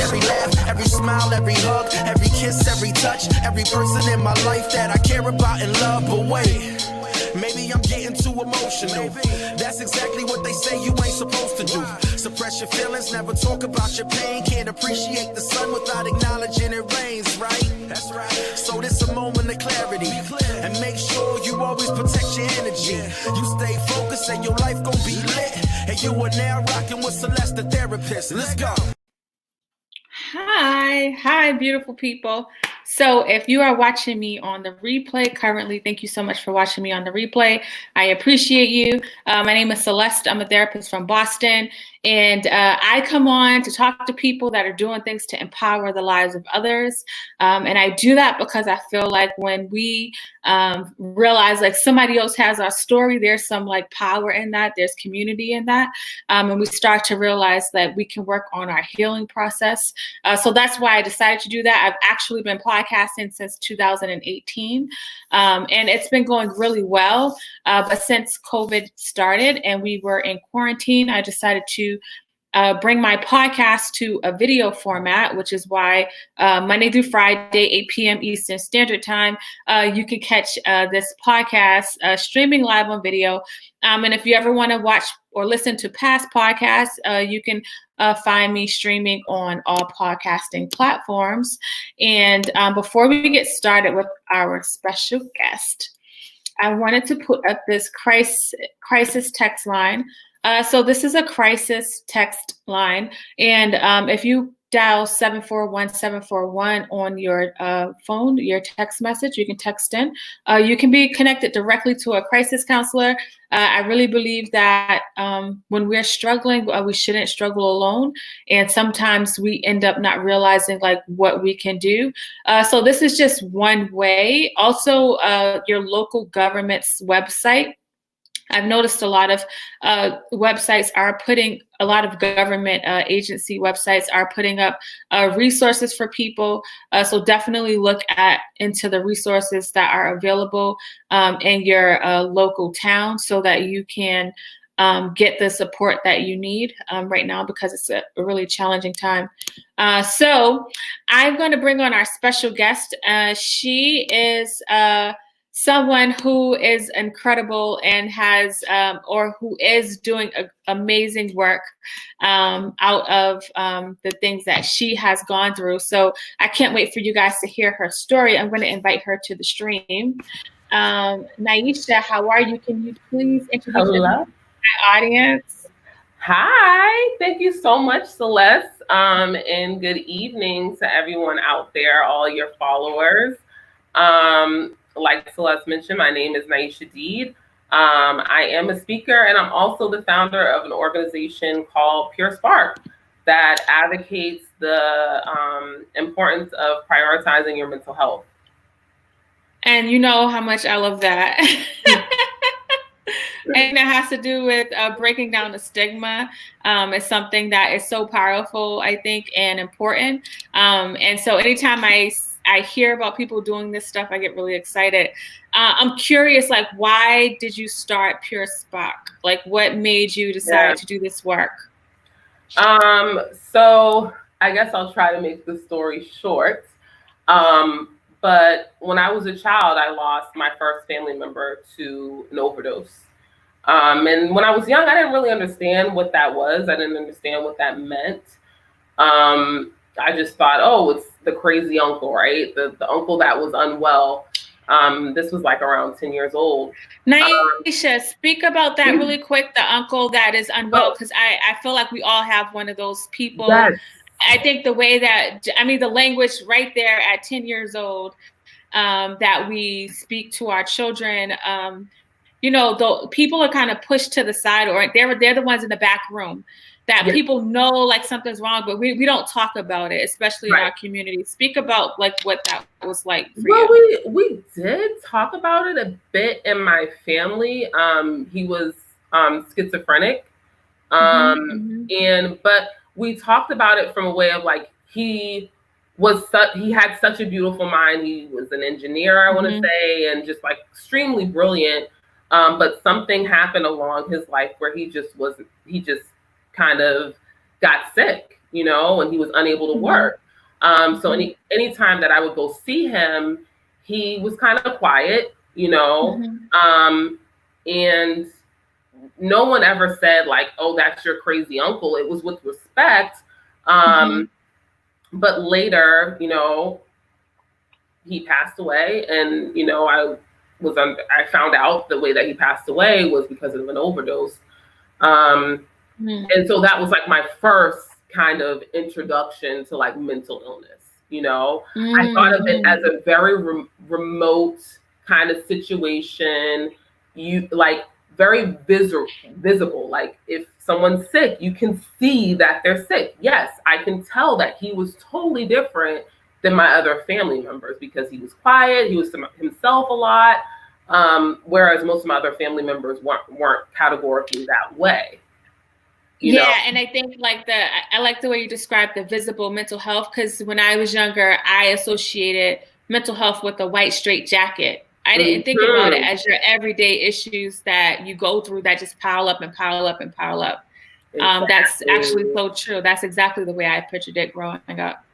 every laugh, every smile, every hug, every kiss, every touch, every person in my life that I care about and love. But wait, maybe I'm getting too emotional. That's exactly what they say you ain't supposed to do. Suppress your feelings, never talk about your pain. Can't appreciate the sun without acknowledging it rains, right? That's right. So this a moment of clarity. And make sure you always protect your energy. You stay focused and your life gon' be lit. And you are now rocking with Celeste, the therapist. Let's go. Hi, beautiful people. So if you are watching me on the replay currently, thank you so much for watching me on the replay. I appreciate you. My name is Celeste. I'm a therapist from Boston, and I come on to talk to people that are doing things to empower the lives of others. And I do that because I feel like when we realize like somebody else has our story, there's some like power in that, there's community in that. And we start to realize that we can work on our healing process. So that's why I decided to do that. I've actually been podcasting since 2018, and it's been going really well. But since COVID started and we were in quarantine, I decided to bring my podcast to a video format, which is why Monday through Friday, 8 p.m. Eastern Standard Time, you can catch this podcast streaming live on video. And if you ever want to watch or listen to past podcasts, you can find me streaming on all podcasting platforms. And before we get started with our special guest, I wanted to put up this crisis text line. So this is a crisis text line. And if you dial 741-741 on your phone, your text message, you can text in. You can be connected directly to a crisis counselor. I really believe that when we're struggling, we shouldn't struggle alone. And sometimes we end up not realizing like what we can do. So this is just one way. Also, your local government's website. I've noticed a lot of websites are putting, a lot of government agency websites are putting up resources for people. So definitely look into the resources that are available in your local town so that you can get the support that you need right now, because it's a really challenging time. So I'm going to bring on our special guest. She is someone who is incredible and has, or who is doing amazing work out of the things that she has gone through. So I can't wait for you guys to hear her story. I'm going to invite her to the stream. Nieisha, how are you? Can you please introduce yourself to my audience? Hi, thank you so much, Celeste. And good evening to everyone out there, all your followers. Like Celeste mentioned, my name is Nieisha Deed. I am a speaker, and I'm also the founder of an organization called PureSpark that advocates the importance of prioritizing your mental health. And you know how much I love that. And it has to do with breaking down the stigma. It's something that is so powerful, I think, and important. And so anytime I hear about people doing this stuff, I get really excited. I'm curious, like, why did you start PureSpark? Like, what made you decide to do this work? So I guess I'll try to make the story short. But when I was a child, I lost my first family member to an overdose. And when I was young, I didn't really understand what that was. I didn't understand what that meant. I just thought, oh, it's the crazy uncle, right? The uncle that was unwell. This was like around 10 years old. Nieisha, speak about that really quick, the uncle that is unwell, because I feel like we all have one of those people. Yes. I think the way that, the language right there at 10 years old, that we speak to our children, the people are kind of pushed to the side, or they're the ones in the back room that people know like something's wrong, but we don't talk about it, especially in our community. Speak about like what that was like for you. We did talk about it a bit in my family. He was schizophrenic. But we talked about it from a way of like, he had such a beautiful mind. He was an engineer, I want to say, and just like extremely brilliant. But something happened along his life where he just kind of got sick, and he was unable to work. So anytime that I would go see him, he was kind of quiet, and no one ever said like, "Oh, that's your crazy uncle." It was with respect. But later, he passed away, and I found out the way that he passed away was because of an overdose. And so that was like my first kind of introduction to like mental illness. I thought of it as a very remote kind of situation. Very visible. Like if someone's sick, you can see that they're sick. Yes, I can tell that he was totally different than my other family members because he was quiet. He was himself a lot. Whereas most of my other family members weren't categorically that way. And I think I like the way you described the visible mental health, because when I was younger, I associated mental health with a white straitjacket. I didn't think about it as your everyday issues that you go through that just pile up and pile up and pile up. Exactly. That's actually so true. That's exactly the way I pictured it growing up.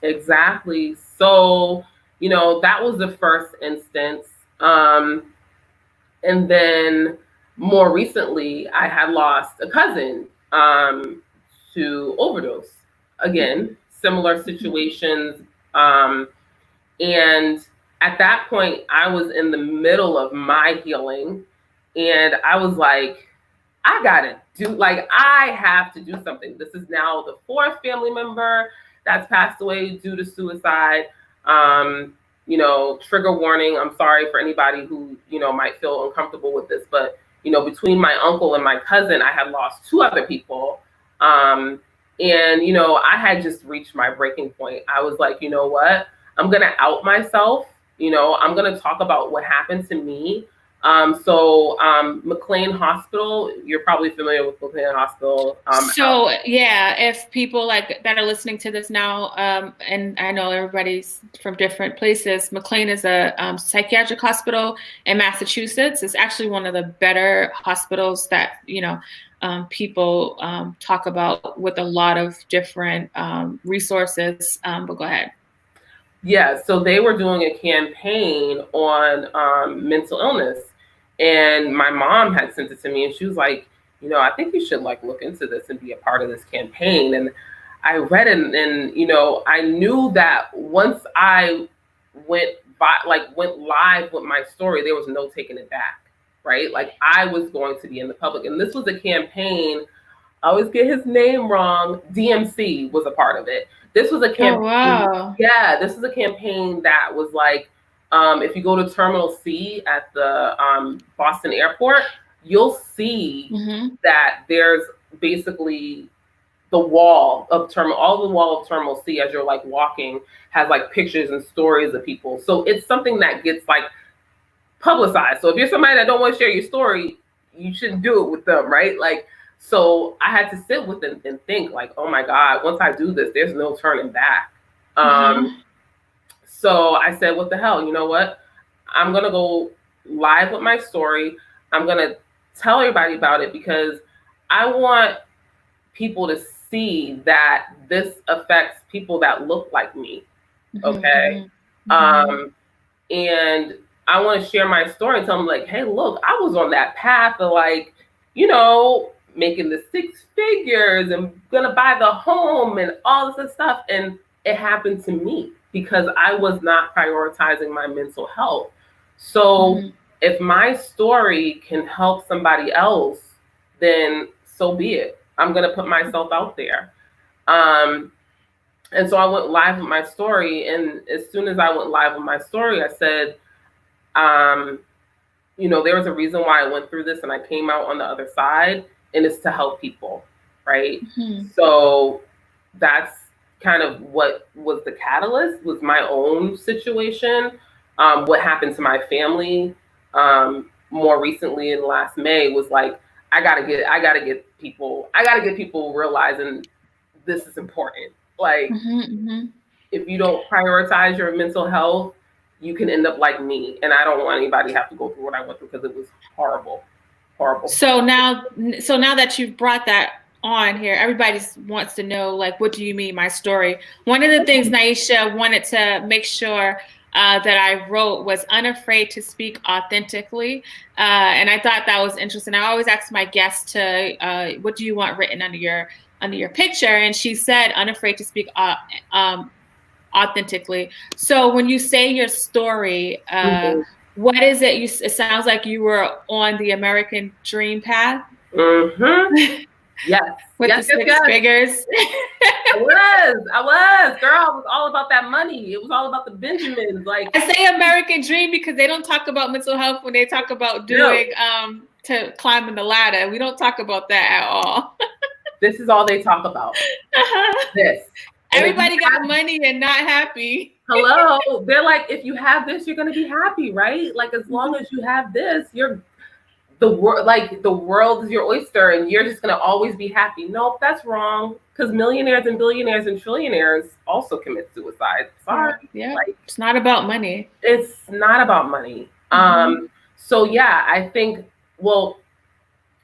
Exactly. So, that was the first instance. And then more recently, I had lost a cousin to overdose. Again, similar situations. And at that point, I was in the middle of my healing, and I was like, I have to do something. This is now the fourth family member that's passed away due to suicide. Trigger warning. I'm sorry for anybody who, might feel uncomfortable with this, but, between my uncle and my cousin, I had lost two other people. And, I had just reached my breaking point. I was like, you know what? I'm going to out myself. I'm going to talk about what happened to me. McLean Hospital, you're probably familiar with McLean Hospital. If people that are listening to this now, and I know everybody's from different places, McLean is a psychiatric hospital in Massachusetts. It's actually one of the better hospitals that, people talk about with a lot of different resources. But go ahead. Yeah, so they were doing a campaign on mental illness, and my mom had sent it to me, and she was like, I think you should look into this and be a part of this campaign. And I read it, and I knew that once I went live with my story, there was no taking it back, right? I was going to be in the public, and this was a campaign. I always get his name wrong. DMC was a part of it. This was a campaign. Oh, wow. Yeah, this is a campaign that was if you go to Terminal C at the Boston airport, you'll see that there's basically the wall of Terminal C as you're walking has pictures and stories of people. So it's something that gets publicized. So if you're somebody that don't want to share your story, you shouldn't do it with them, right? So I had to sit with it and think oh my God, once I do this, there's no turning back. So I said, what the hell? You know what? I'm going to go live with my story. I'm going to tell everybody about it because I want people to see that this affects people that look like me. Okay. And I want to share my story and tell them hey, look, I was on that path of making the six figures and gonna buy the home and all this stuff. And it happened to me because I was not prioritizing my mental health. So if my story can help somebody else, then so be it. I'm gonna put myself out there. And so I went live with my story. And as soon as I went live with my story, I said, there was a reason why I went through this and I came out on the other side. And it's to help people, right? So that's kind of what was the catalyst, was my own situation. What happened to my family more recently in last May was I gotta get people realizing this is important. If you don't prioritize your mental health, you can end up like me. And I don't want anybody to have to go through what I went through because it was horrible. So now that you've brought that on here, everybody wants to know, like, what do you mean, my story? One of the things Nieisha wanted to make sure that I wrote was unafraid to speak authentically. And I thought that was interesting. I always ask my guests to, what do you want written under your picture? And she said, unafraid to speak authentically. So when you say your story, what is it? It sounds like you were on the American dream path. Mm-hmm. Yes. With yes, the six figures. I was. Girl, it was all about that money. It was all about the Benjamins. Like, I say American dream because they don't talk about mental health when they talk about doing to climbing the ladder. We don't talk about that at all. This is all they talk about. This. Everybody got money and not happy. Hello. They're like, if you have this, you're gonna be happy, right? Like, as long as you have this, the world is your oyster and you're just going to always be happy. Nope, that's wrong. Because millionaires and billionaires and trillionaires also commit suicide. Sorry. Yeah. It's not about money. It's not about money. So yeah, I think,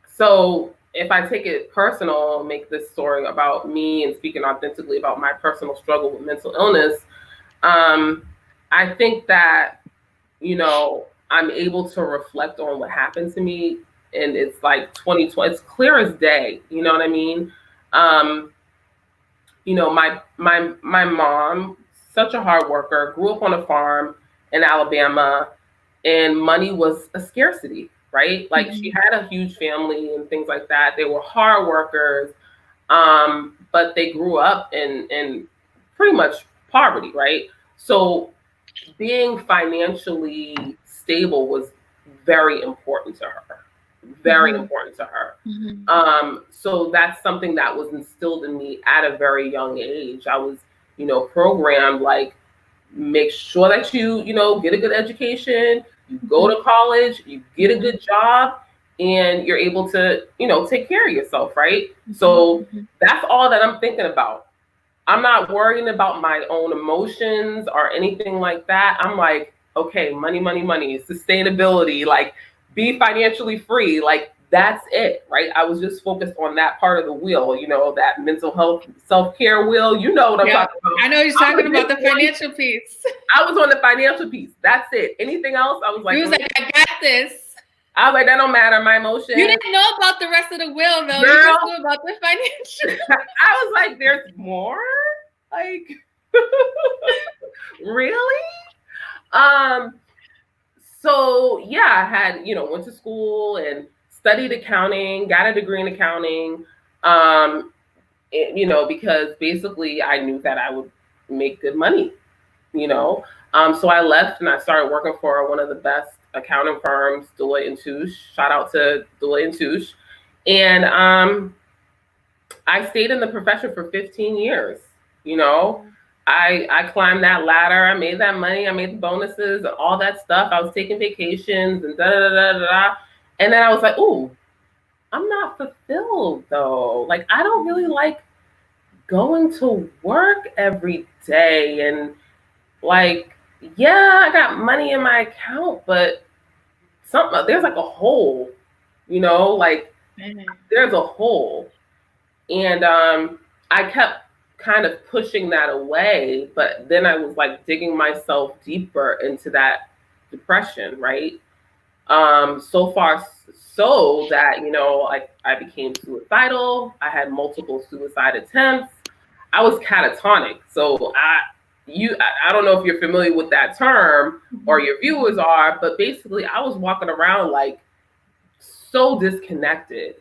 so if I take it personal, make this story about me and speaking authentically about my personal struggle with mental illness, I think that, I'm able to reflect on what happened to me, and it's like 2020. It's clear as day. You know what I mean? My mom, such a hard worker, grew up on a farm in Alabama, and money was a scarcity, right? Like she had a huge family and things like that. They were hard workers, but they grew up in pretty much poverty, right? So being financially stable was very important to her. Important to her. So that's something that was instilled in me at a very young age. I was, programmed like, make sure that you get a good education, you go to college, you get a good job, and you're able to, take care of yourself, right? So that's all that I'm thinking about. I'm not worrying about my own emotions or anything like that. I'm like, okay, money, sustainability, like be financially free. Like that's it, right? I was just focused on that part of the wheel, that mental health, self-care wheel. You know what I'm talking about. I know you're talking about the financial piece. I was on the financial piece. That's it. Anything else, I was like, I got this. I was like, that don't matter, my emotions. You didn't know about the rest of the wheel, though. Girl, you just knew about the financial. I was like, there's more? Like, really? So yeah, I had, went to school and studied accounting, got a degree in accounting, because basically I knew that I would make good money, So I left and I started working for one of the best accounting firms, Deloitte & Touche. Shout out to Deloitte & Touche. And I stayed in the profession for 15 years, I climbed that ladder. I made that money. I made the bonuses, all that stuff. I was taking vacations and da-da-da-da-da. And then I was like, ooh, I'm not fulfilled though. Like, I don't really like going to work every day. And like, yeah, I got money in my account, but there's like a hole, like there's a hole. And I kept kind of pushing that away, but then I was like digging myself deeper into that depression, right? So far so that, I became suicidal. I had multiple suicide attempts. I was catatonic. So I don't know if you're familiar with that term or your viewers are, but basically I was walking around like so disconnected.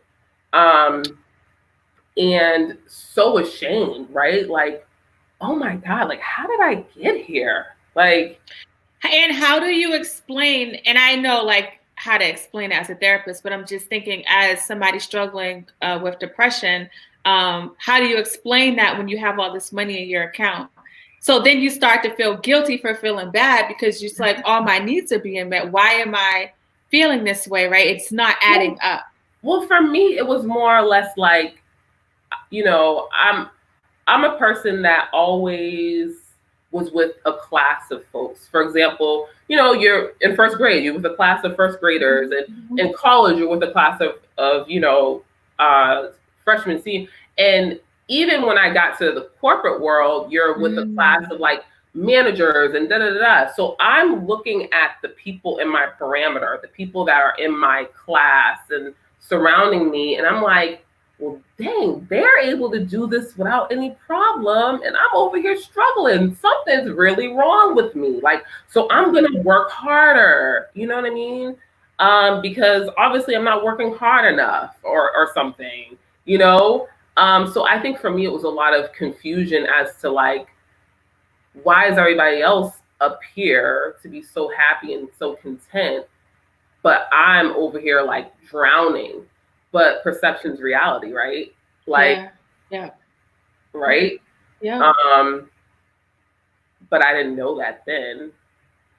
And so ashamed, right? Like, oh my God, like, how did I get here? Like, and how do you explain, and I know like how to explain it as a therapist, but I'm just thinking as somebody struggling with depression, how do you explain that when you have all this money in your account? So then you start to feel guilty for feeling bad because you're like, all my needs are being met. Why am I feeling this way, right? It's not adding up. Well, for me, it was more or less like, I'm a person that always was with a class of folks. For example, you're in first grade, you're with a class of first graders, and in college, you're with a class of freshman, senior. And even when I got to the corporate world, you're with a class of like managers and da da da. So I'm looking at the people in my parameter, the people that are in my class and surrounding me, and I'm like, well, dang, they're able to do this without any problem, and I'm over here struggling. Something's really wrong with me. Like, so I'm gonna work harder. You know what I mean? Because obviously I'm not working hard enough, or something. You know. So I think for me it was a lot of confusion as to like, why is everybody else up here to be so happy and so content, but I'm over here like drowning? But perception's reality, right? Like, yeah. Right? Yeah. But I didn't know that then.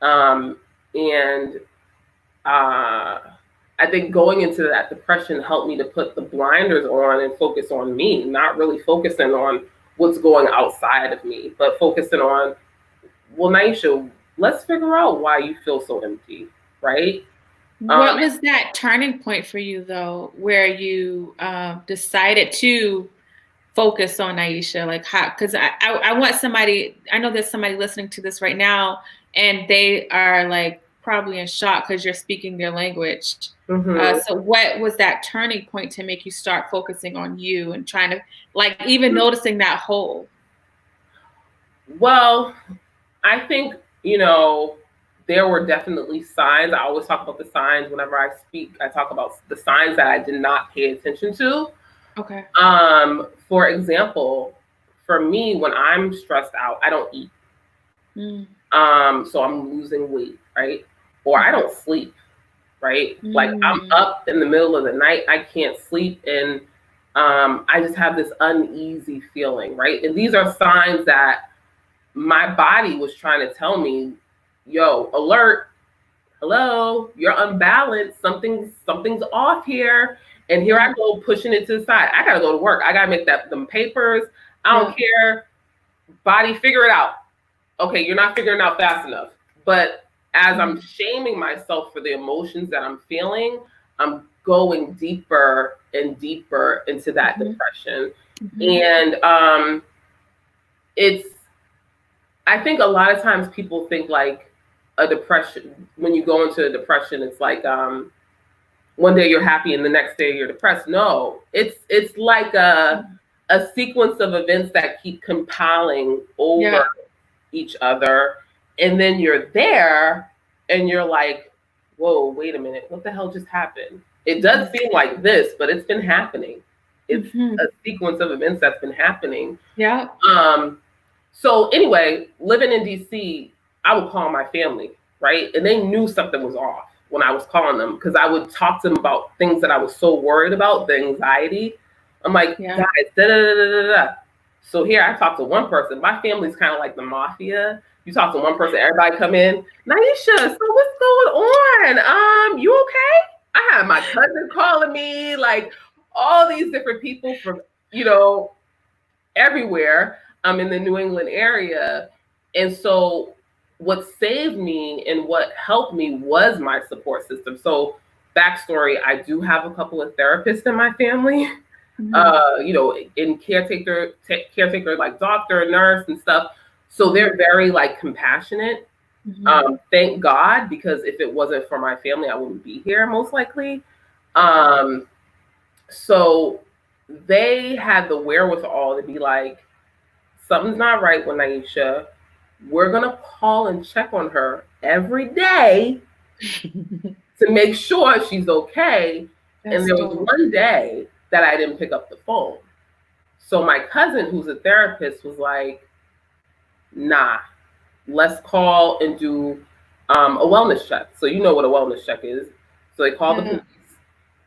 And I think going into that depression helped me to put the blinders on and focus on me, not really focusing on what's going outside of me, but focusing on, well, Nieisha, let's figure out why you feel so empty, right? What was that turning point for you, though, where you decided to focus on Nieisha? Like, how? Because I want somebody. I know there's somebody listening to this right now, and they are like probably in shock because you're speaking their language. So, what was that turning point to make you start focusing on you and trying to, like, even noticing that hole? Well, I think, there were definitely signs. I always talk about the signs whenever I speak. I talk about the signs that I did not pay attention to. Okay. For example, for me, when I'm stressed out, I don't eat. So I'm losing weight, right? Or I don't sleep, right? Like I'm up in the middle of the night, I can't sleep, and I just have this uneasy feeling, right? And these are signs that my body was trying to tell me, yo, alert, hello, you're unbalanced, something's off here. And here I go pushing it to the side. I gotta go to work. I gotta make them papers. I don't care. Body, figure it out. Okay, you're not figuring it out fast enough. But as I'm shaming myself for the emotions that I'm feeling, I'm going deeper and deeper into that depression. And I think a lot of times people think like a depression, when you go into a depression, it's like one day you're happy and the next day you're depressed. No, it's like a sequence of events that keep compiling over each other. And then you're there and you're like, whoa, wait a minute, what the hell just happened? It does seem like this, but it's been happening. It's a sequence of events that's been happening. Yeah. So anyway, living in DC, I would call my family, right? And they knew something was off when I was calling them, because I would talk to them about things that I was so worried about, the anxiety. I'm like, guys, da da da da da da. So here I talked to one person. My family's kind of like the mafia. You talk to one person, everybody come in. Nieisha, so what's going on? You okay? I had my cousin calling me, like all these different people from, everywhere. I'm in the New England area. And so what saved me and what helped me was my support system. So backstory, I do have a couple of therapists in my family, in caretaker, like doctor, nurse and stuff. So they're very like compassionate. Thank God, because if it wasn't for my family, I wouldn't be here most likely. So they had the wherewithal to be like, something's not right with Nieisha. We're going to call and check on her every day to make sure she's okay. And there was one day that I didn't pick up the phone. So my cousin, who's a therapist, was like, nah, let's call and do a wellness check. So you know what a wellness check is. So they called the police.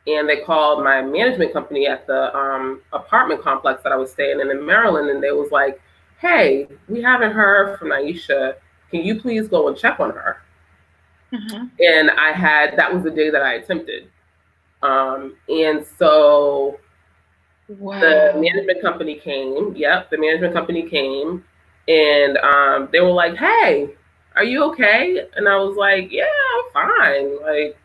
And they called my management company at the apartment complex that I was staying in Maryland. And they was like, hey, we haven't heard from Nieisha. Can you please go and check on her? And that was the day that I attempted. And so the management company came. The management company came. And they were like, hey, are you okay? And I was like, yeah, I'm fine. Like,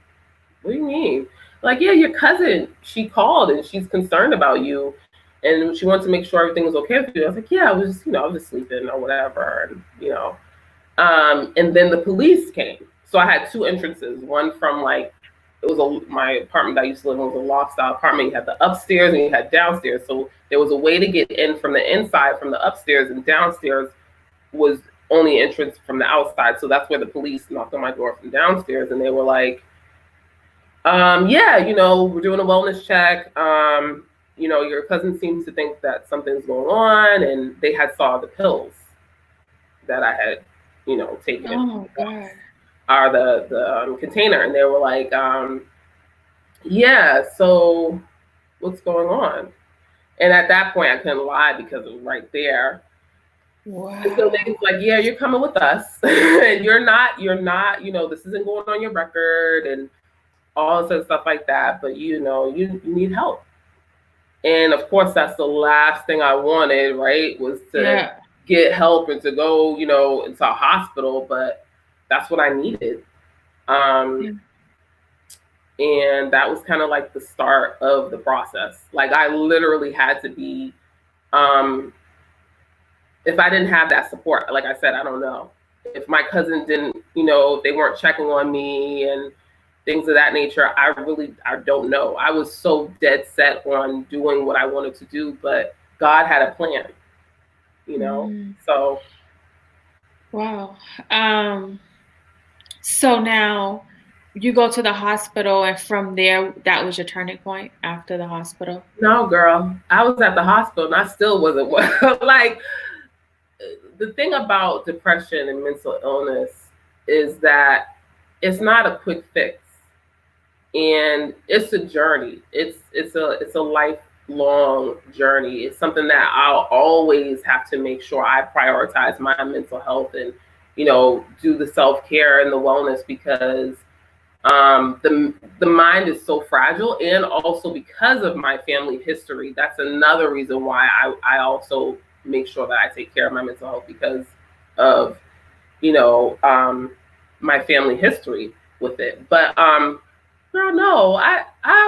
what do you mean? Like, yeah, your cousin, she called and she's concerned about you. And she wants to make sure everything was okay with you. I was like, yeah, I was just, I was just sleeping or whatever. And then the police came. So I had two entrances. One from like, my apartment that I used to live in was a loft style apartment. You had the upstairs and you had downstairs. So there was a way to get in from the inside, from the upstairs, and downstairs was only entrance from the outside. So that's where the police knocked on my door from downstairs, and they were like, yeah, we're doing a wellness check. Your cousin seems to think that something's going on, and they had saw the pills that I had, taken. Oh God. Are the container, and they were like, yeah, so what's going on? And at that point, I couldn't lie because it was right there. Wow. And so they was like, yeah, you're coming with us, and you're not, this isn't going on your record, and all sorts of stuff like that. But you need help. And of course, that's the last thing I wanted, right? Was to get help and to go, into a hospital. But that's what I needed. And that was kind of like the start of the process. Like, I literally had to be, if I didn't have that support, like I said, I don't know. If my cousin didn't, if they weren't checking on me and things of that nature, I don't know. I was so dead set on doing what I wanted to do, but God had a plan, so. Wow. So now you go to the hospital, and from there, that was your turning point after the hospital? No, girl. I was at the hospital and I still wasn't well. Like, the thing about depression and mental illness is that it's not a quick fix. And it's a journey. It's a lifelong journey. It's something that I'll always have to make sure I prioritize my mental health and, do the self-care and the wellness, because the mind is so fragile. And also because of my family history, that's another reason why I also make sure that I take care of my mental health, because of, my family history with it. But, girl, no, I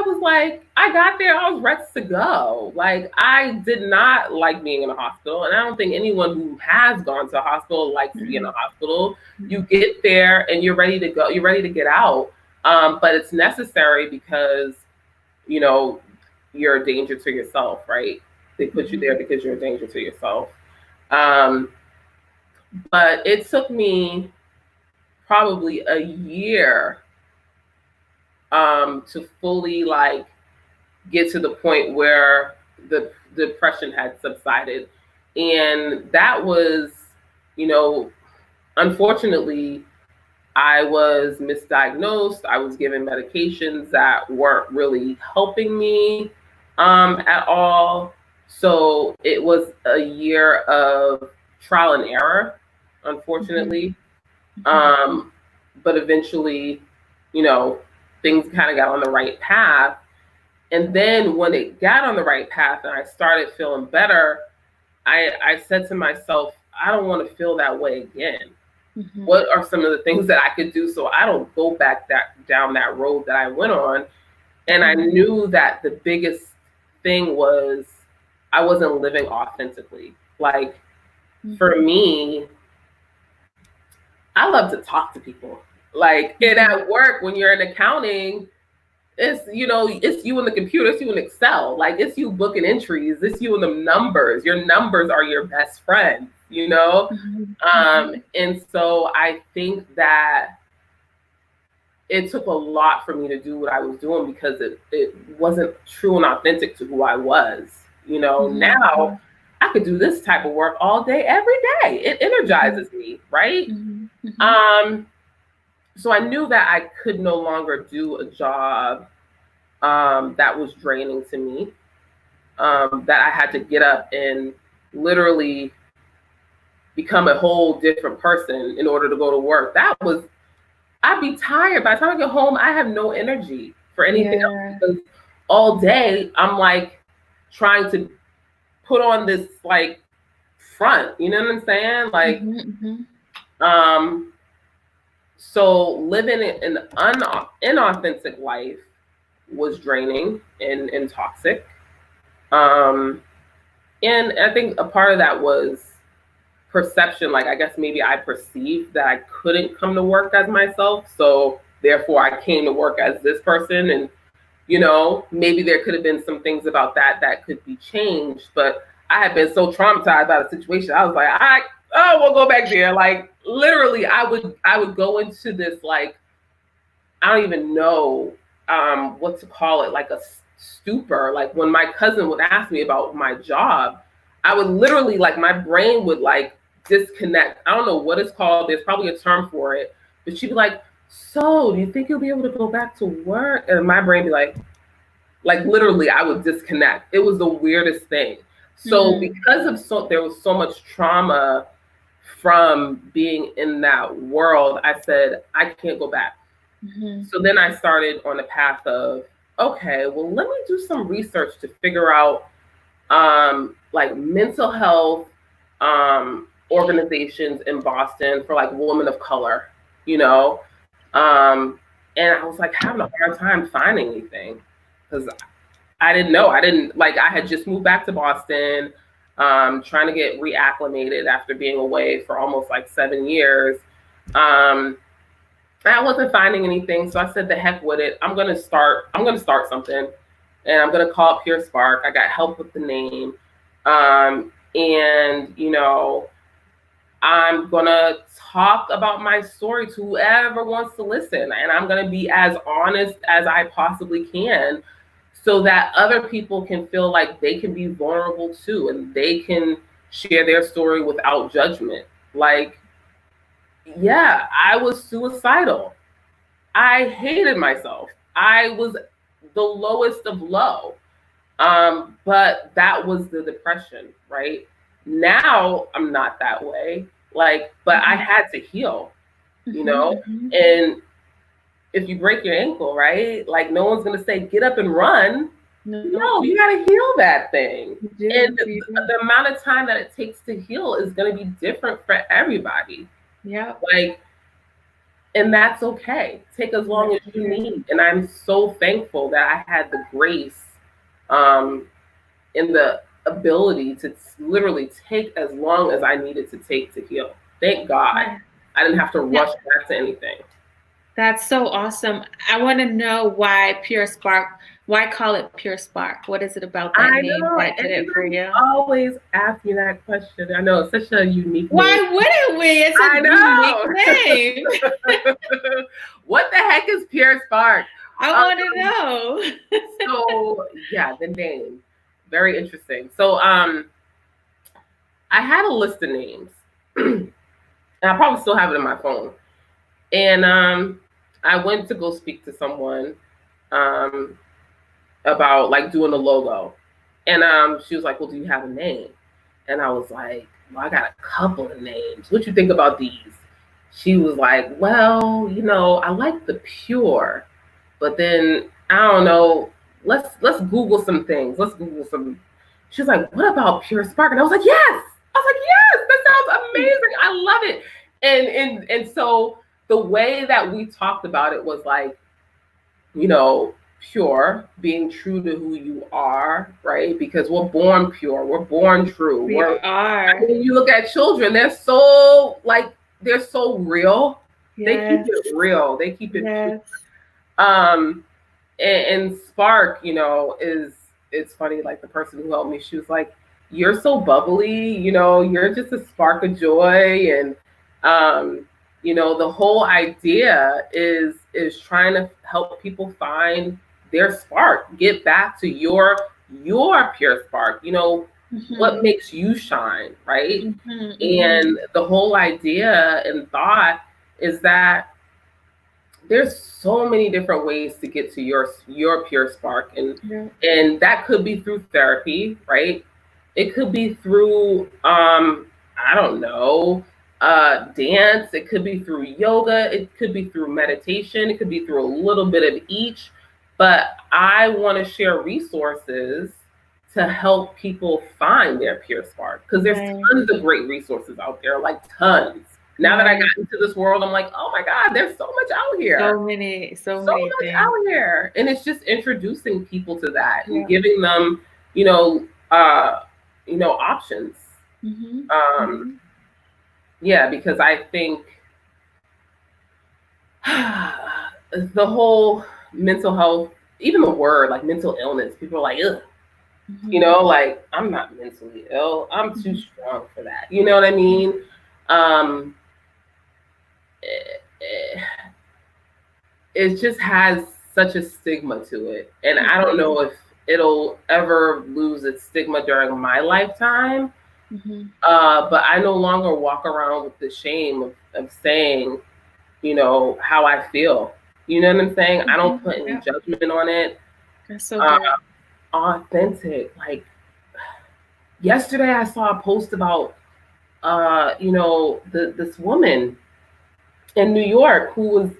was like, I got there, I was ready to go. Like, I did not like being in a hospital. And I don't think anyone who has gone to a hospital likes to be in a hospital. You get there and you're ready to go, you're ready to get out. But it's necessary because, you're a danger to yourself, right? They put you there because you're a danger to yourself. But it took me probably a year to fully get to the point where the depression had subsided. And that was, unfortunately, I was misdiagnosed. I was given medications that weren't really helping me at all. So it was a year of trial and error, unfortunately. But eventually, things kind of got on the right path. And then when it got on the right path and I started feeling better, I said to myself, I don't want to feel that way again. What are some of the things that I could do so I don't go back down that road that I went on? And I knew that the biggest thing was I wasn't living authentically. Like, for me, I love to talk to people. Like, and at work, when you're in accounting, it's, it's you in the computer, it's you in Excel. Like, it's you booking entries, it's you in the numbers. Your numbers are your best friend, And so I think that it took a lot for me to do what I was doing, because it wasn't true and authentic to who I was. Now I could do this type of work all day, every day. It energizes me, right? So I knew that I could no longer do a job that was draining to me, that I had to get up and literally become a whole different person in order to go to work. I'd be tired. By the time I get home, I have no energy for anything else, because all day I'm like trying to put on this front, you know what I'm saying? Like, so living an inauthentic life was draining and toxic. And I think a part of that was perception. Like, I guess maybe I perceived that I couldn't come to work as myself. So therefore I came to work as this person. And, maybe there could have been some things about that could be changed. But I had been so traumatized by the situation. I was like, we'll go back there. Like, literally, I would go into this, like, I don't even know what to call it, like a stupor. Like, when my cousin would ask me about my job, I would literally, like, my brain would, like, disconnect. I don't know what it's called. There's probably a term for it. But she'd be like, so do you think you'll be able to go back to work? And my brain be like literally, I would disconnect. It was the weirdest thing. So because of there was so much trauma from being in that world, I said, I can't go back. So then I started on the path of, okay, well, let me do some research to figure out like mental health organizations in Boston for like women of color, and I was like having a hard time finding anything because I didn't know. I had just moved back to Boston, trying to get reacclimated after being away for almost like 7 years. I wasn't finding anything, so I said, the heck with it. I'm gonna start something, and I'm gonna call it PureSpark. I got help with the name, and I'm gonna talk about my story to whoever wants to listen, and I'm gonna be as honest as I possibly can, so that other people can feel like they can be vulnerable too, and they can share their story without judgment. Like, yeah, I was suicidal. I hated myself. I was the lowest of low. But that was the depression, right? Now I'm not that way. But I had to heal, and if you break your ankle, right? Like, no one's gonna say, get up and run. No, you gotta heal that thing. And the amount of time that it takes to heal is gonna be different for everybody. Yeah. And that's okay. Take as long as you need. And I'm so thankful that I had the grace and the ability to literally take as long as I needed to take to heal. Thank God. I didn't have to rush back to anything. That's so awesome. I want to know why PureSpark. Why call it PureSpark? What is it about that name that did it for you? Always ask me that question. I know, it's such a unique name. Why wouldn't we? It's a unique name. What the heck is PureSpark? I want to know. So yeah, the name, very interesting. So I had a list of names, and I probably still have it in my phone. And I went to go speak to someone about like doing the logo, and she was like, well, do you have a name? And I was like, well, I got a couple of names. What you think about these? She was like, well, I like the Pure, but then I don't know, let's Google some things. She was like, what about PureSpark? And I was like, yes. That sounds amazing. I love it. And so the way that we talked about it was like, pure, being true to who you are, right? Because we're born pure, we're born true. We are. When you look at children, they're so real. Yes. They keep it real. They keep it yes. And Spark, it's funny, like the person who helped me, she was like, you're so bubbly, you're just a spark of joy. And the whole idea is trying to help people find their spark, get back to your pure spark, what makes you shine, right? And the whole idea and thought is that there's so many different ways to get to your pure spark, and that could be through therapy, right? It could be through I don't know, dance. It could be through yoga. It could be through meditation. It could be through a little bit of each. But I want to share resources to help people find their pure spark, because there's tons of great resources out there, like tons. Now that I got into this world, I'm like, oh my God, there's so much out here. So many much things out here. And it's just introducing people to that and Yeah. giving them, options. Yeah, because I think the whole mental health, even the word like mental illness, people are like, ugh. Like, I'm not mentally ill. I'm too strong for that. You know what I mean? It just has such a stigma to it. And I don't know if it'll ever lose its stigma during my lifetime. But I no longer walk around with the shame of saying, how I feel. You know what I'm saying? I don't put any judgment on it. That's so good. Authentic. Like, yesterday I saw a post about, this woman in New York who was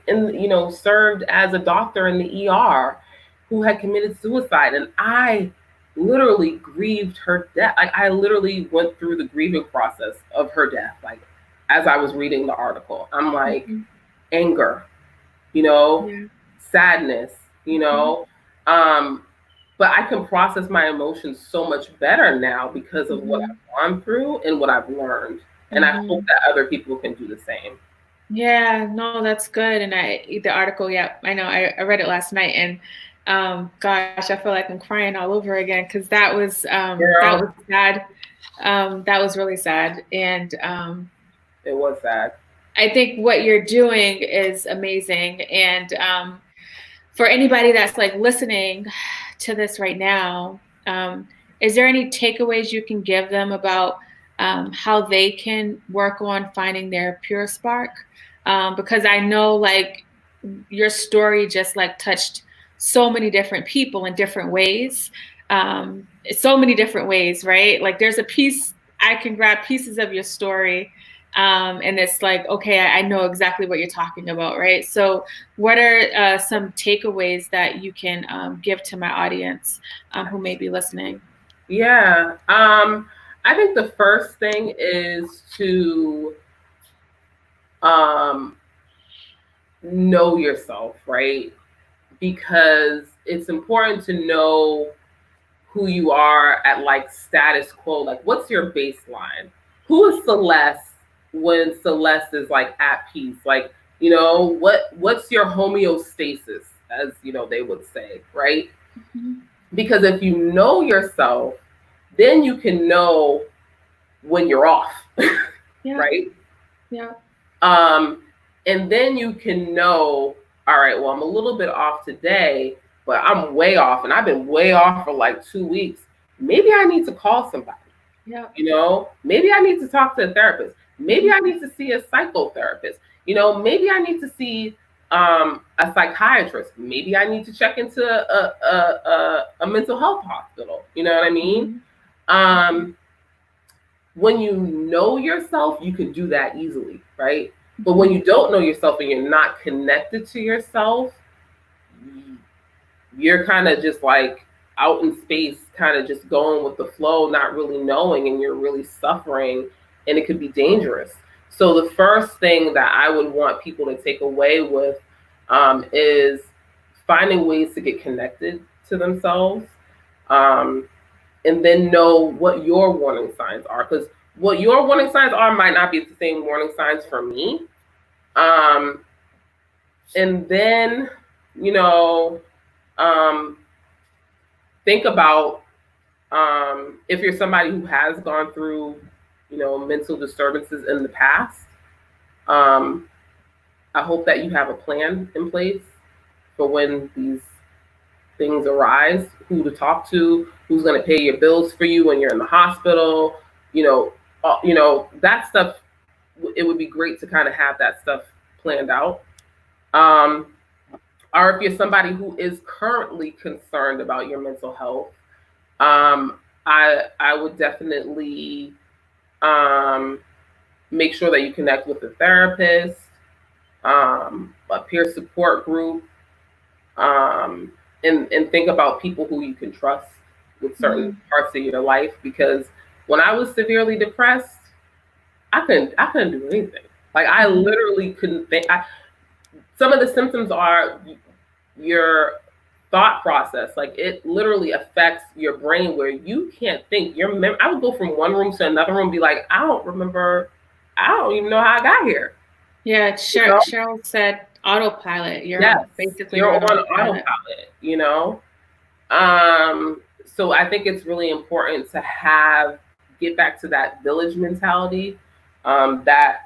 served as a doctor in the ER who had committed suicide. And I literally grieved her death. Like, I literally went through the grieving process of her death. Like, as I was reading the article, I'm like, anger, sadness, but I can process my emotions so much better now because of what I've gone through and what I've learned. And I hope that other people can do the same. Yeah, no, that's good. And the article, I know, I read it last night, and gosh, I feel like I'm crying all over again because that was sad. That was really sad, and it was sad. I think what you're doing is amazing, and for anybody that's like listening to this right now, is there any takeaways you can give them about how they can work on finding their PureSpark? Because I know like your story just like touched so many different people in different ways. So many different ways, right? Like there's a piece, I can grab pieces of your story and it's like, okay, I know exactly what you're talking about, right? So what are some takeaways that you can give to my audience who may be listening? Yeah. I think the first thing is to know yourself, right? Because it's important to know who you are at like status quo. Like, what's your baseline? Who is Celeste when Celeste is like at peace? Like, what's your homeostasis, as they would say, right? Because if you know yourself, then you can know when you're off, right? Yeah. And then you can know, all right, well, I'm a little bit off today, but I'm way off, and I've been way off for like 2 weeks. Maybe I need to call somebody. Yeah. Maybe I need to talk to a therapist. Maybe I need to see a psychotherapist. Maybe I need to see a psychiatrist. Maybe I need to check into a mental health hospital. You know what I mean? When you know yourself, you can do that easily, right? But when you don't know yourself and you're not connected to yourself, you're kind of just like out in space, kind of just going with the flow, not really knowing, and you're really suffering, and it could be dangerous. So the first thing that I would want people to take away with is finding ways to get connected to themselves, and then know what your warning signs are. Because what your warning signs are might not be the same warning signs for me. And then, think about if you're somebody who has gone through, mental disturbances in the past. I hope that you have a plan in place for when these things arise, who to talk to, who's going to pay your bills for you when you're in the hospital, that stuff. It would be great to kind of have that stuff planned out. Or if you're somebody who is currently concerned about your mental health, I would definitely make sure that you connect with a therapist, a peer support group, and think about people who you can trust with certain parts of your life. Because when I was severely depressed, I couldn't do anything. Like I literally couldn't think. Some of the symptoms are your thought process. Like it literally affects your brain where you can't think. I would go from one room to another room, and be like, I don't remember. I don't even know how I got here. Yeah, You know? Cheryl said autopilot. Yes, Basically you're on on autopilot. autopilot. So I think it's really important to get back to that village mentality. That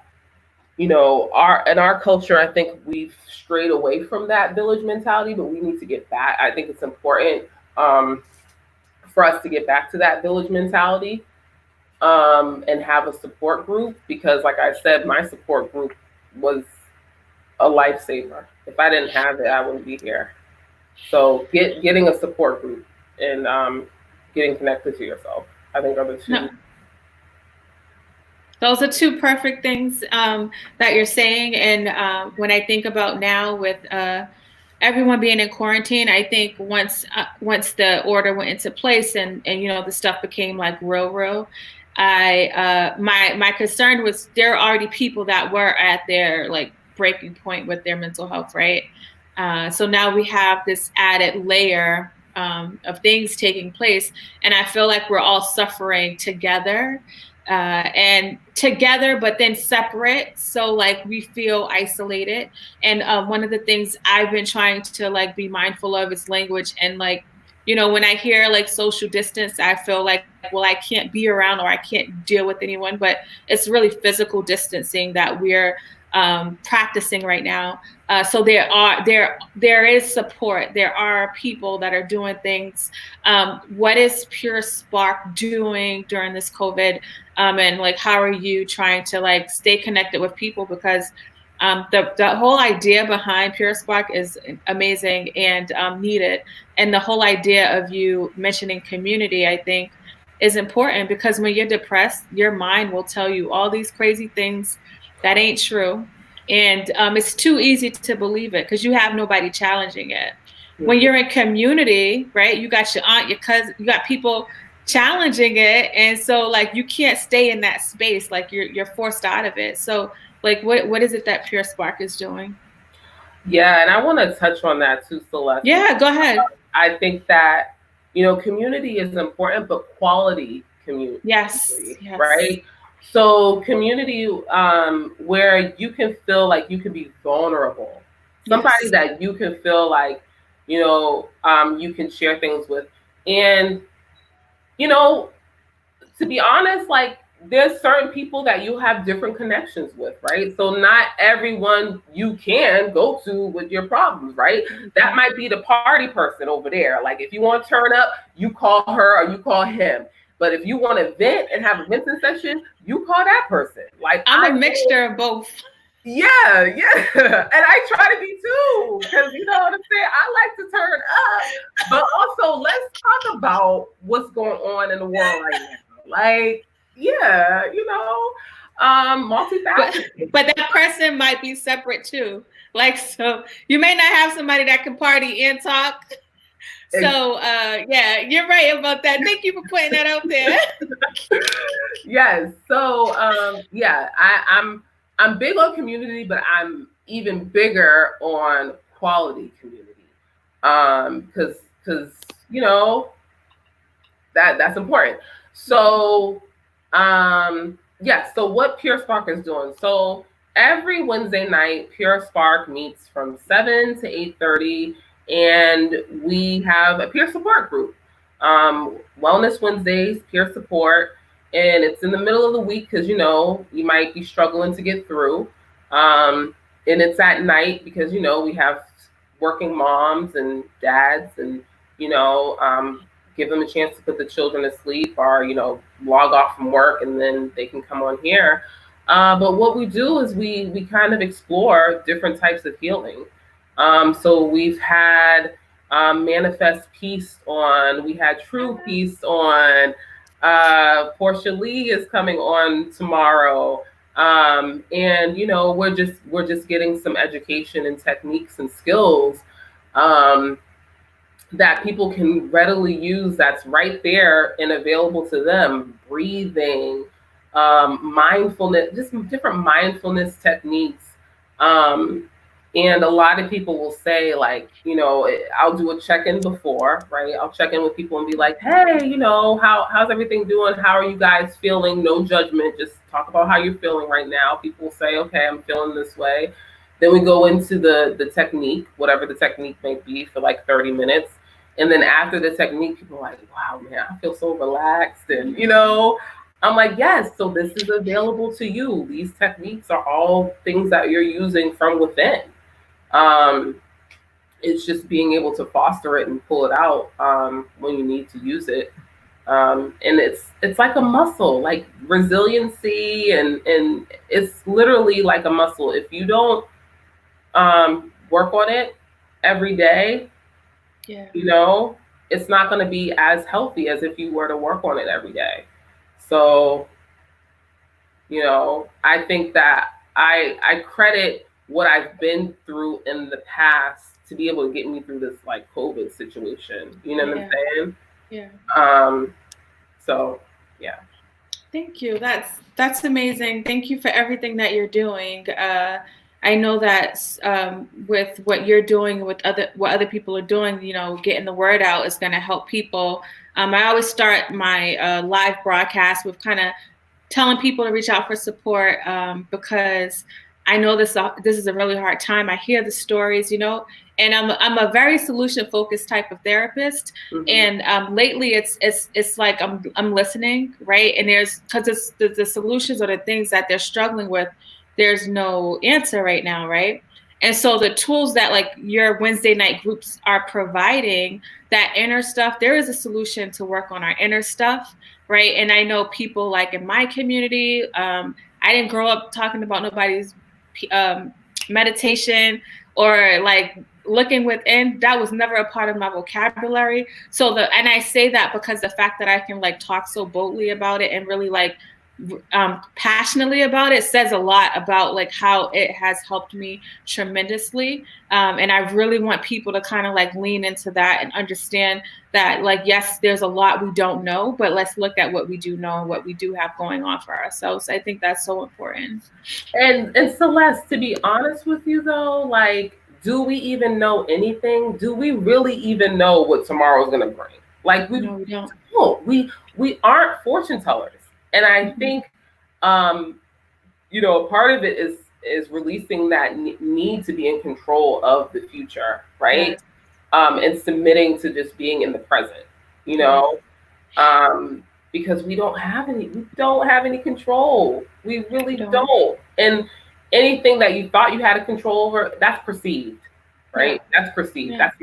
in our culture, I think we've strayed away from that village mentality, but we need to get back. I think it's important for us to get back to that village mentality and have a support group, because like I said, my support group was a lifesaver. If I didn't have it, I wouldn't be here. So getting a support group and getting connected to yourself, I think, are the two. No. Those are two perfect things that you're saying. And when I think about now with everyone being in quarantine, I think once the order went into place and the stuff became like real, my concern was there are already people that were at their like breaking point with their mental health, right? So now we have this added layer of things taking place, and I feel like we're all suffering together. But then separate. So like we feel isolated. And one of the things I've been trying to like be mindful of is language. And like, when I hear like social distance, I feel like, well, I can't be around or I can't deal with anyone, but it's really physical distancing that we're practicing right now. So there is support. There are people that are doing things. What is PureSpark doing during this COVID? And like, how are you trying to like stay connected with people? Because the whole idea behind PureSpark is amazing and needed. And the whole idea of you mentioning community, I think, is important, because when you're depressed, your mind will tell you all these crazy things that ain't true. And it's too easy to believe it because you have nobody challenging it. When you're in community, right, you got your aunt, your cousin, you got people challenging it. And so like you can't stay in that space, like you're forced out of it. So like what is it that PureSpark is doing? Yeah, and I want to touch on that too, Celeste. Yeah, go ahead. I think that community is important, but quality community. Yes. Right? So community where you can feel like you can be vulnerable. Somebody that you can feel like, you can share things with. And, to be honest, like there's certain people that you have different connections with, right? So not everyone you can go to with your problems, right? That might be the party person over there. Like if you want to turn up, you call her or you call him. But if you want to vent and have a venting session, you call that person. Like I'm a mixture of both. Yeah. And I try to be too, because you know what I'm saying? I like to turn up. But also, let's talk about what's going on in the world right now. Like, yeah, multifaceted. But that person might be separate too. Like, so you may not have somebody that can party and talk. So yeah, you're right about that. Thank you for putting that out there. Yes. So yeah, I'm big on community, but I'm even bigger on quality community. Because that's important. So yeah, so what PureSpark is doing. So every Wednesday night, PureSpark meets from 7 to 8:30. And we have a peer support group, Wellness Wednesdays, peer support. And it's in the middle of the week because, you might be struggling to get through. And it's at night because, we have working moms and dads and, give them a chance to put the children to sleep or, log off from work and then they can come on here. But what we do is we kind of explore different types of healing. So we've had Manifest Peace on, we had True Peace on, Portia Lee is coming on tomorrow. And we're just getting some education and techniques and skills that people can readily use that's right there and available to them. Breathing, mindfulness, just different mindfulness techniques. And a lot of people will say, like, I'll do a check-in before, right? I'll check in with people and be like, hey, how's everything doing? How are you guys feeling? No judgment, just talk about how you're feeling right now. People will say, okay, I'm feeling this way. Then we go into the technique, whatever the technique may be, for like 30 minutes. And then after the technique, people are like, wow, man, I feel so relaxed. And, I'm like, yes, so this is available to you. These techniques are all things that you're using from within. It's just being able to foster it and pull it out when you need to use it. And it's like a muscle, like resiliency, and it's literally like a muscle. If you don't work on it every day, it's not going to be as healthy as if you were to work on it every day. So, I think that I credit what I've been through in the past to be able to get me through this like COVID situation. You know what I'm saying? Yeah. So yeah. Thank you. That's amazing. Thank you for everything that you're doing. I know that with what you're doing, with what other people are doing, getting the word out is going to help people. I always start my live broadcast with kind of telling people to reach out for support because I know this is a really hard time. I hear the stories, and I'm a very solution focused type of therapist. Mm-hmm. And lately it's like I'm listening, right? And because it's the solutions or the things that they're struggling with, there's no answer right now, right? And so the tools that like your Wednesday night groups are providing, that inner stuff, there is a solution to work on our inner stuff, right? And I know people like in my community, I didn't grow up talking about nobody's meditation or like looking within. That was never a part of my vocabulary. And I say that because the fact that I can like talk so boldly about it and really like passionately about it says a lot about like how it has helped me tremendously. And I really want people to kind of like lean into that and understand that, like, yes, there's a lot we don't know, but let's look at what we do know and what we do have going on for ourselves. I think that's so important. And Celeste, to be honest with you though, like, do we even know anything? Do we really even know what tomorrow's gonna bring? Like, we don't. We aren't fortune tellers. And I think, part of it is releasing that need to be in control of the future, right? Yes. And submitting to just being in the present, because we don't have any control. We really don't. And anything that you thought you had a control over, that's perceived, right? Yeah. That's perceived. Yeah. It's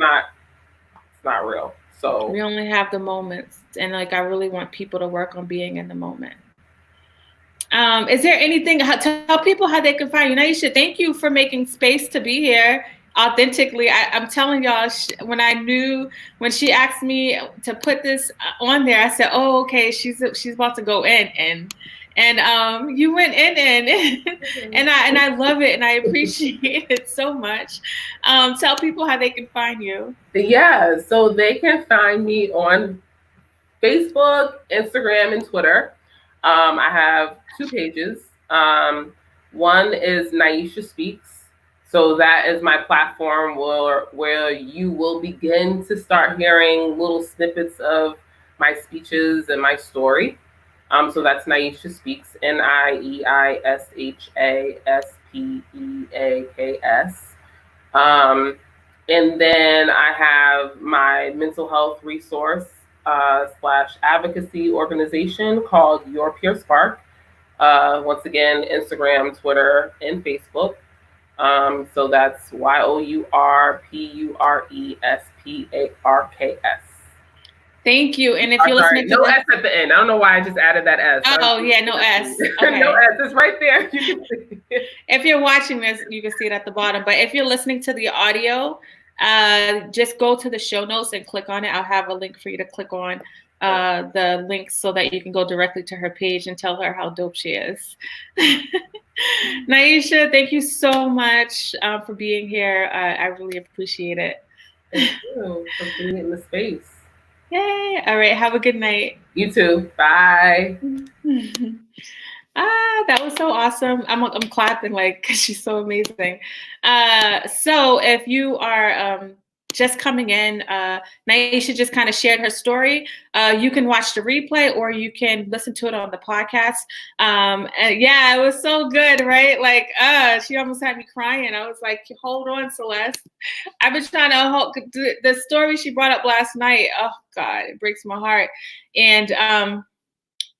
not real. So we only have the moments, and like I really want people to work on being in the moment. Is there anything? Tell people how they can find you, Nieisha. Thank you for making space to be here authentically. I'm telling y'all, when she asked me to put this on there, I said, "Oh, okay, she's about to go in," and you went in, and I love it, and I appreciate it so much. Tell people how they can find you. Yeah, so they can find me on Facebook, Instagram, and Twitter. I have 2 pages. One is Nieisha Speaks. So that is my platform where you will begin to start hearing little snippets of my speeches and my story. So that's Nieisha Speaks, NIEISHASPEAKS. And then I have my mental health resource / advocacy organization called PureSpark. Once again, Instagram, Twitter, and Facebook. So that's YOURPURESPARKS. Thank you. And if you're listening to S at the end. I don't know why I just added that S. Oh, yeah, no S. Okay. No S. It's right there. You can see it. If you're watching this, you can see it at the bottom. But if you're listening to the audio, just go to the show notes and click on it. I'll have a link for you to click on the links so that you can go directly to her page and tell her how dope she is. Nieisha, thank you so much for being here. I really appreciate it. Thank you for being in the space. Yay. All right. Have a good night. You too. Bye. That was so awesome. I'm clapping like 'cause she's so amazing. So if you are just coming in, Nieisha just kind of shared her story. You can watch the replay or you can listen to it on the podcast. And yeah, it was so good, right? Like, she almost had me crying. I was like, hold on, Celeste. I've been trying to hold the story she brought up last night. Oh God, it breaks my heart. And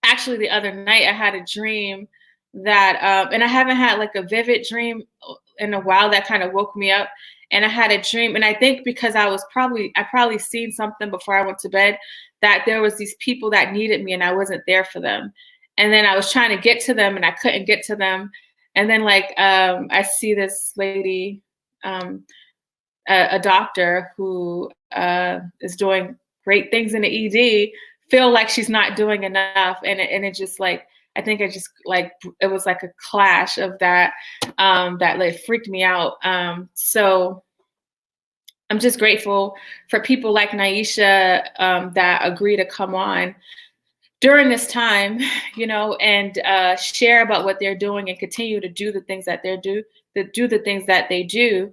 actually the other night I had a dream that and I haven't had like a vivid dream in a while that kind of woke me up. And I had a dream, and I think because I probably seen something before I went to bed, that there was these people that needed me and I wasn't there for them. And then I was trying to get to them and I couldn't get to them. And then like I see this lady, a doctor who is doing great things in the ED, feel like she's not doing enough. And it just like, I think it just like, it was like a clash of that, that like freaked me out. So I'm just grateful for people like Nieisha that agree to come on during this time, you know, and share about what they're doing and continue to do the things that they do,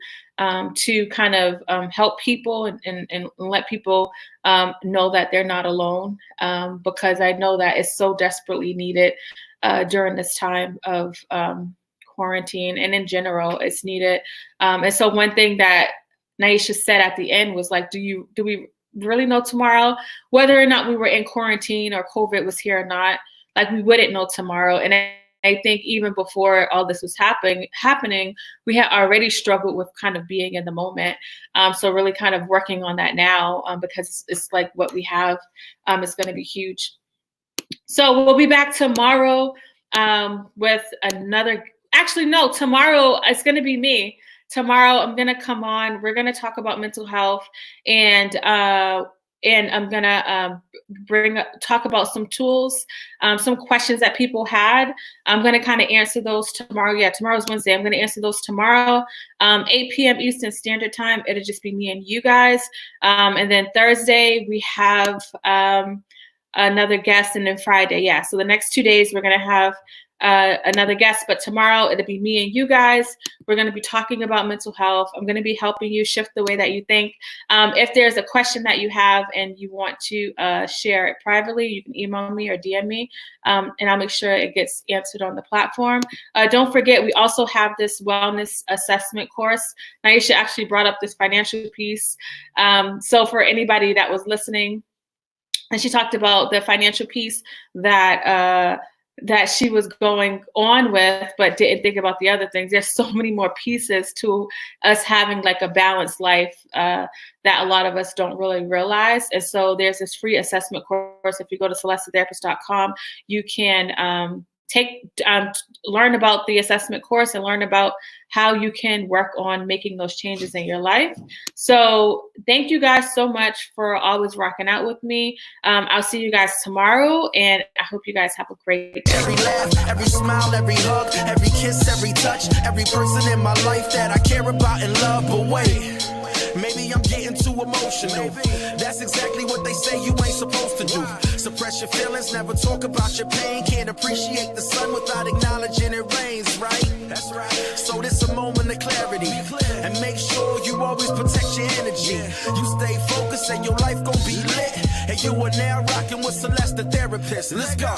to kind of help people and let people know that they're not alone, because I know that it's so desperately needed during this time of quarantine, and in general, it's needed. And so one thing that Nieisha said at the end was like, do we really know tomorrow whether or not we were in quarantine or COVID was here or not? Like, we wouldn't know tomorrow. And I think even before all this was happening, we had already struggled with kind of being in the moment. So really kind of working on that now, because it's like what we have is going to be huge. So we'll be back tomorrow with another, actually, no, tomorrow it's going to be me. Tomorrow I'm going to come on. We're going to talk about mental health, and I'm going to talk about some tools, some questions that people had. I'm going to kind of answer those tomorrow. Yeah, tomorrow's Wednesday. I'm going to answer those tomorrow, 8 p.m. Eastern Standard Time. It'll just be me and you guys. And then Thursday we have another guest, and then Friday. Yeah, so the next 2 days we're going to have another guest, but tomorrow it'll be me and you guys. We're going to be talking about mental health. I'm going to be helping you shift the way that you think. If there's a question that you have and you want to share it privately, you can email me or DM me, and I'll make sure it gets answered on the platform. Don't forget, we also have this wellness assessment course. Nieisha actually brought up this financial piece. So for anybody that was listening, and she talked about the financial piece that she was going on with, but didn't think about the other things. There's so many more pieces to us having like a balanced life that a lot of us don't really realize. And so there's this free assessment course. If you go to celestetherapist.com, you can learn about the assessment course and learn about how you can work on making those changes in your life. So thank you guys so much for always rocking out with me. I'll see you guys tomorrow, and I hope you guys have a great day. Every laugh, every smile, every hug, every kiss, every touch, every person in my life that I care about and love. But wait, maybe I'm getting too emotional. That's exactly what they say you ain't supposed to do. Suppress your feelings, never talk about your pain. Can't appreciate the sun without acknowledging it rains, right? That's right. So this a moment of clarity, and make sure you always protect your energy. You stay focused and your life gon' be lit. And you are now rocking with Celeste the Therapist. Let's go.